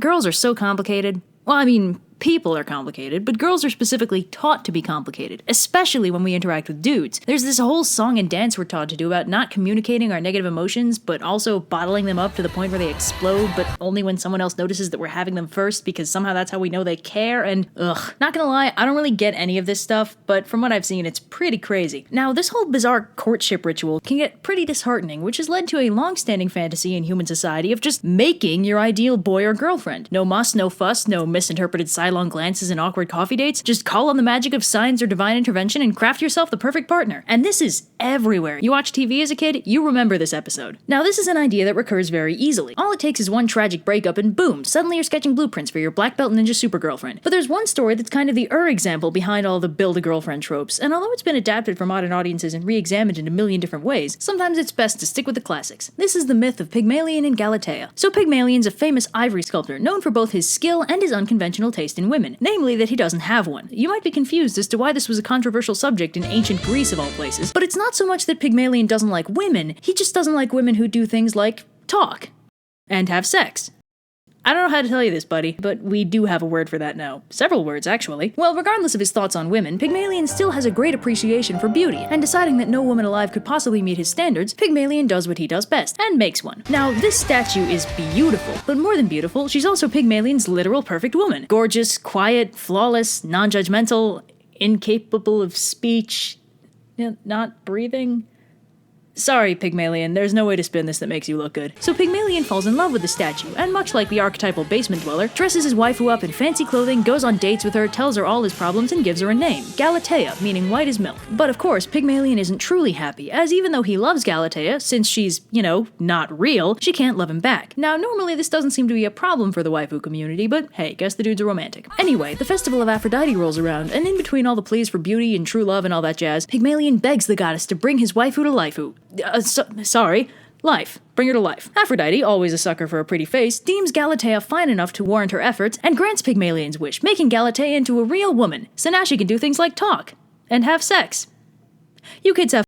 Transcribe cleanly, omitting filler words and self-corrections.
girls are so complicated. Well, I mean, people are complicated, but girls are specifically taught to be complicated, especially when we interact with dudes. There's this whole song and dance we're taught to do about not communicating our negative emotions, but also bottling them up to the point where they explode, but only when someone else notices that we're having them first, because somehow that's how we know they care, and not gonna lie, I don't really get any of this stuff, but from what I've seen, it's pretty crazy. Now, this whole bizarre courtship ritual can get pretty disheartening, which has led to a long-standing fantasy in human society of just making your ideal boy or girlfriend. No muss, no fuss, no misinterpreted sidelong glances and awkward coffee dates. Just call on the magic of signs or divine intervention and craft yourself the perfect partner. And this is everywhere. You watch TV as a kid, you remember this episode. Now, this is an idea that recurs very easily. All it takes is one tragic breakup and boom, suddenly you're sketching blueprints for your black belt ninja super girlfriend. But there's one story that's kind of the example behind all the build-a-girlfriend tropes, and although it's been adapted for modern audiences and re-examined in a million different ways, sometimes it's best to stick with the classics. This is the myth of Pygmalion in Galatea. So Pygmalion's a famous ivory sculptor known for both his skill and his unconventional taste in women. Namely that he doesn't have one. You might be confused as to why this was a controversial subject in ancient Greece of all places, but it's not so much that Pygmalion doesn't like women, he just doesn't like women who do things like talk and have sex. I don't know how to tell you this, buddy, but we do have a word for that now. Several words, actually. Well, regardless of his thoughts on women, Pygmalion still has a great appreciation for beauty, and deciding that no woman alive could possibly meet his standards, Pygmalion does what he does best, and makes one. Now, this statue is beautiful, but more than beautiful, she's also Pygmalion's literal perfect woman. Gorgeous, quiet, flawless, non-judgmental, incapable of speech, not breathing. Sorry, Pygmalion, there's no way to spin this that makes you look good. So Pygmalion falls in love with the statue, and much like the archetypal basement dweller, dresses his waifu up in fancy clothing, goes on dates with her, tells her all his problems, and gives her a name, Galatea, meaning white as milk. But of course, Pygmalion isn't truly happy, as even though he loves Galatea, since she's, not real, she can't love him back. Now, normally this doesn't seem to be a problem for the waifu community, but hey, guess the dude's a romantic. Anyway, the festival of Aphrodite rolls around, and in between all the pleas for beauty and true love and all that jazz, Pygmalion begs the goddess to bring his waifu to life. Bring her to life. Aphrodite, always a sucker for a pretty face, deems Galatea fine enough to warrant her efforts and grants Pygmalion's wish, making Galatea into a real woman. So now she can do things like talk and have sex. You kids have